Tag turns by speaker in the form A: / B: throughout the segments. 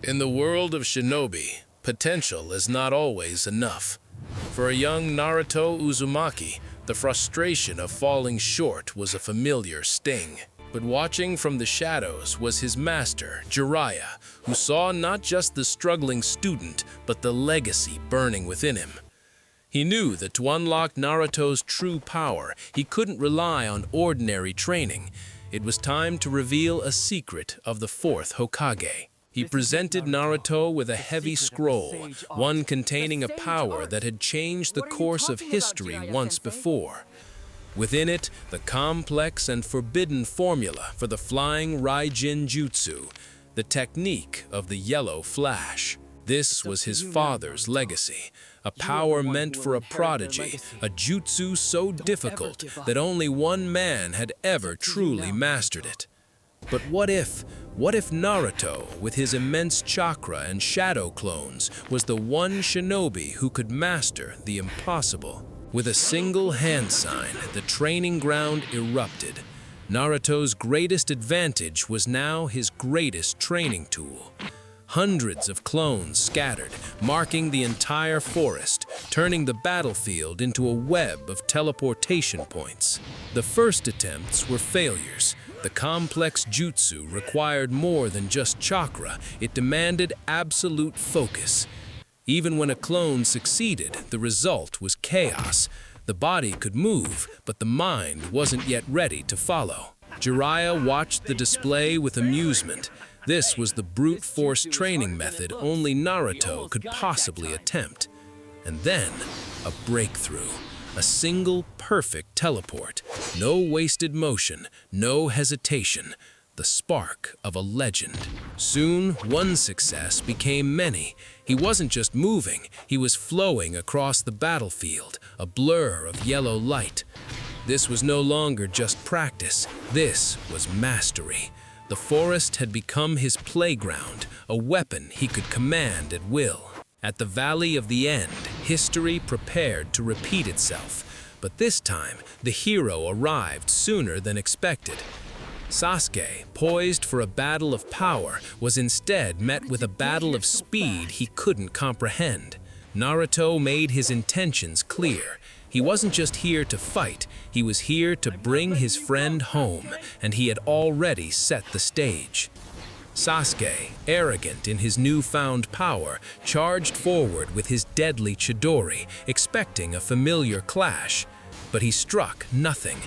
A: In the world of shinobi, potential is not always enough. For a young Naruto Uzumaki, the frustration of falling short was a familiar sting. But watching from the shadows was his master, Jiraiya, who saw not just the struggling student, but the legacy burning within him. He knew that to unlock Naruto's true power, he couldn't rely on ordinary training. It was time to reveal a secret of the fourth Hokage. He presented Naruto with a heavy scroll, one containing a power that had changed the course of history once before. Within it, the complex and forbidden formula for the flying Raijin Jutsu, the technique of the yellow flash. This was his father's legacy, a power meant for a prodigy, a jutsu so difficult that only one man had ever truly mastered it. But what if Naruto, with his immense chakra and shadow clones, was the one shinobi who could master the impossible? With a single hand sign, the training ground erupted. Naruto's greatest advantage was now his greatest training tool. Hundreds of clones scattered, marking the entire forest, turning the battlefield into a web of teleportation points. The first attempts were failures. The complex jutsu required more than just chakra, it demanded absolute focus. Even when a clone succeeded, the result was chaos. The body could move, but the mind wasn't yet ready to follow. Jiraiya watched the display with amusement. This was the brute force training method only Naruto could possibly attempt. And then, a breakthrough. A single perfect teleport. No wasted motion, no hesitation. The spark of a legend. Soon, one success became many. He wasn't just moving, he was flowing across the battlefield, a blur of yellow light. This was no longer just practice, this was mastery. The forest had become his playground, a weapon he could command at will. At the Valley of the End, history prepared to repeat itself. But this time, the hero arrived sooner than expected. Sasuke, poised for a battle of power, was instead met with a battle of speed he couldn't comprehend. Naruto made his intentions clear. He wasn't just here to fight, he was here to bring his friend home, and he had already set the stage. Sasuke, arrogant in his newfound power, charged forward with his deadly Chidori, expecting a familiar clash. But he struck nothing.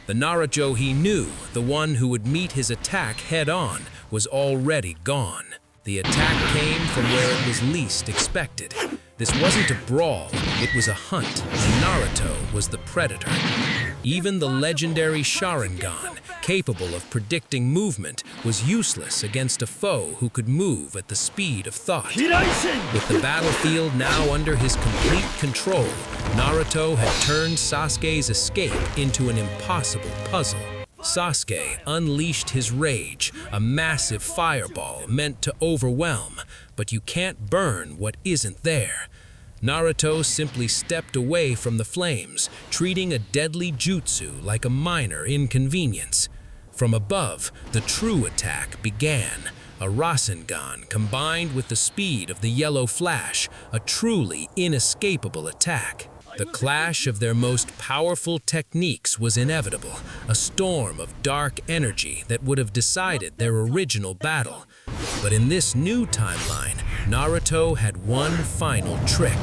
A: The Naruto he knew, the one who would meet his attack head-on, was already gone. The attack came from where it was least expected. This wasn't a brawl, it was a hunt, and Naruto was the predator. Even the legendary Sharingan, capable of predicting movement, was useless against a foe who could move at the speed of thought. With the battlefield now under his complete control, Naruto had turned Sasuke's escape into an impossible puzzle. Sasuke unleashed his rage, a massive fireball meant to overwhelm, but you can't burn what isn't there. Naruto simply stepped away from the flames, treating a deadly jutsu like a minor inconvenience. From above, the true attack began. A Rasengan combined with the speed of the yellow flash, a truly inescapable attack. The clash of their most powerful techniques was inevitable, a storm of dark energy that would have decided their original battle. But in this new timeline, Naruto had one final trick.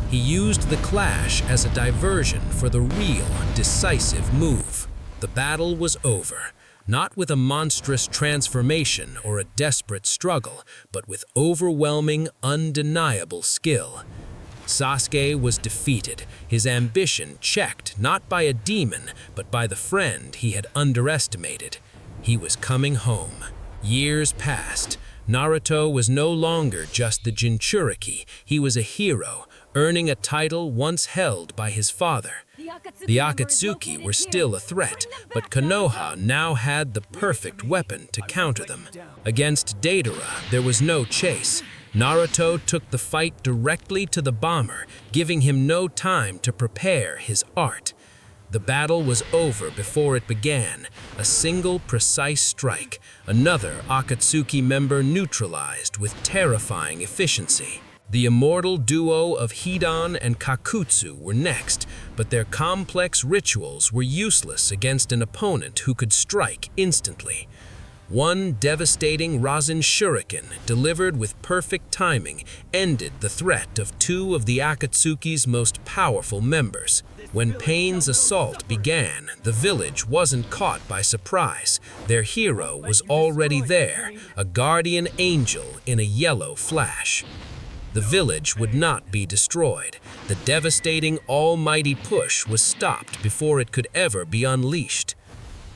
A: He used the clash as a diversion for the real, decisive move. The battle was over, not with a monstrous transformation or a desperate struggle, but with overwhelming, undeniable skill. Sasuke was defeated, his ambition checked not by a demon, but by the friend he had underestimated. He was coming home. Years passed. Naruto was no longer just the Jinchuriki, he was a hero, earning a title once held by his father. The Akatsuki were still a threat, but Konoha now had the perfect weapon to counter them. Against Deidara, there was no chase. Naruto took the fight directly to the bomber, giving him no time to prepare his art. The battle was over before it began. A single precise strike, another Akatsuki member neutralized with terrifying efficiency. The immortal duo of Hidan and Kakutsu were next, but their complex rituals were useless against an opponent who could strike instantly. One devastating Raijin Shuriken, delivered with perfect timing, ended the threat of two of the Akatsuki's most powerful members. When Pain's assault began, the village wasn't caught by surprise. Their hero was already there, a guardian angel in a yellow flash. The village would not be destroyed. The devastating almighty push was stopped before it could ever be unleashed.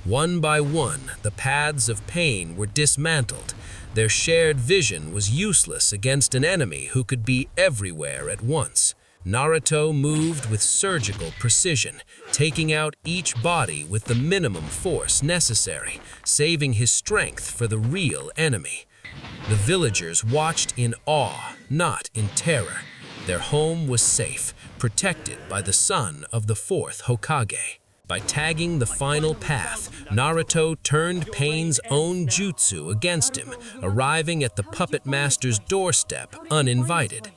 A: One by one, the paths of Pain were dismantled. Their shared vision was useless against an enemy who could be everywhere at once. Naruto moved with surgical precision, taking out each body with the minimum force necessary, saving his strength for the real enemy. The villagers watched in awe, not in terror. Their home was safe, protected by the son of the fourth Hokage. By tagging the final path, Naruto turned Pain's own jutsu against him, arriving at the puppet master's doorstep uninvited.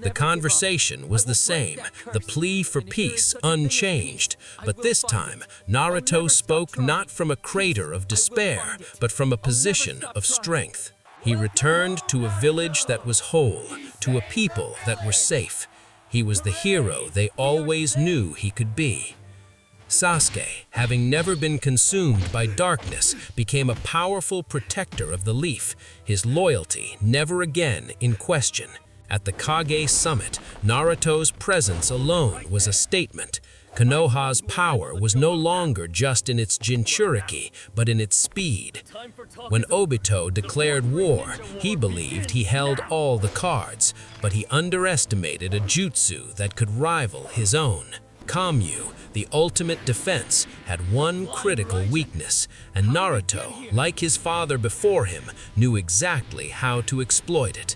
A: The conversation was the same, the plea for peace unchanged, but this time Naruto spoke not from a crater of despair, but from a position of strength. He returned to a village that was whole, to a people that were safe. He was the hero they always knew he could be. Sasuke, having never been consumed by darkness, became a powerful protector of the leaf, his loyalty never again in question. At the Kage summit, Naruto's presence alone was a statement. Konoha's power was no longer just in its Jinchuriki, but in its speed. When Obito declared war, he believed he held all the cards, but he underestimated a jutsu that could rival his own. Kamyu, the ultimate defense, had one critical weakness, and Naruto, like his father before him, knew exactly how to exploit it.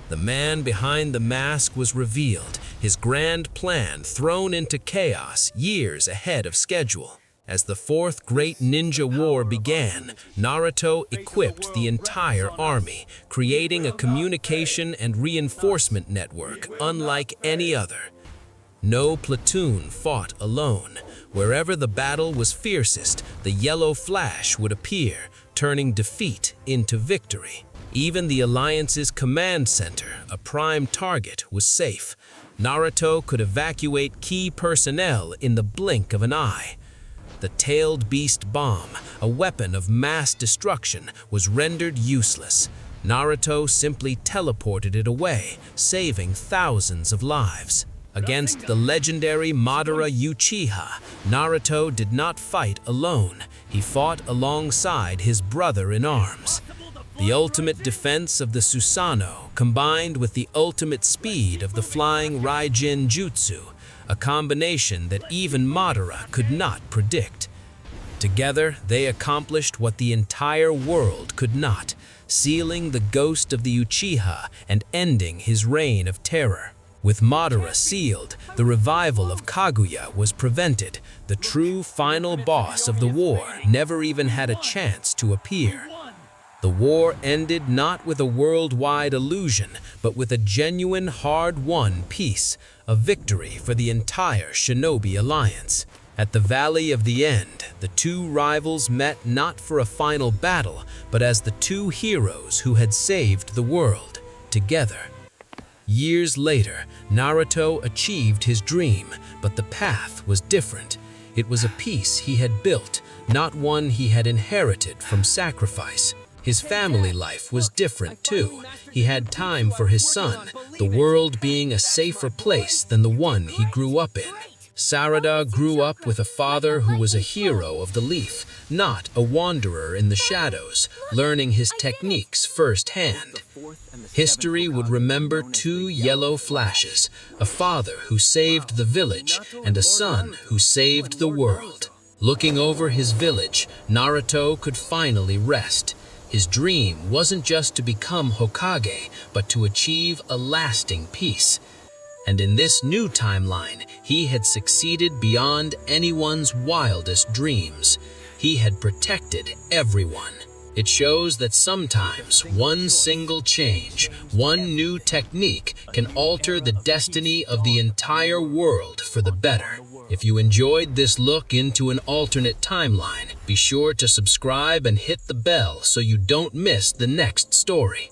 A: The man behind the mask was revealed, his grand plan thrown into chaos years ahead of schedule. As the Fourth Great Ninja War began, Naruto equipped the entire army, creating a communication and reinforcement network unlike any other. No platoon fought alone. Wherever the battle was fiercest, the yellow flash would appear, turning defeat into victory. Even the Alliance's command center, a prime target, was safe. Naruto could evacuate key personnel in the blink of an eye. The tailed beast bomb, a weapon of mass destruction, was rendered useless. Naruto simply teleported it away, saving thousands of lives. Against the legendary Madara Uchiha, Naruto did not fight alone. He fought alongside his brother in arms. The ultimate defense of the Susanoo combined with the ultimate speed of the flying Raijin Jutsu, a combination that even Madara could not predict. Together, they accomplished what the entire world could not, sealing the ghost of the Uchiha and ending his reign of terror. With Madara sealed, the revival of Kaguya was prevented. The true final boss of the war never even had a chance to appear. The war ended not with a worldwide illusion, but with a genuine hard-won peace, a victory for the entire Shinobi Alliance. At the Valley of the End, the two rivals met not for a final battle, but as the two heroes who had saved the world, together. Years later, Naruto achieved his dream, but the path was different. It was a peace he had built, not one he had inherited from sacrifice. His family life was different too. He had time for his son, the world being a safer place than the one he grew up in. Sarada grew up with a father who was a hero of the leaf, not a wanderer in the shadows, learning his techniques firsthand. History would remember two yellow flashes, a father who saved the village and a son who saved the world. Looking over his village, Naruto could finally rest. His dream wasn't just to become Hokage, but to achieve a lasting peace.
B: And in this new timeline, he had succeeded beyond anyone's wildest dreams. He had protected everyone. It shows that sometimes one single change, one new technique can alter the destiny of the entire world for the better. If you enjoyed this look into an alternate timeline, be sure to subscribe and hit the bell so you don't miss the next story.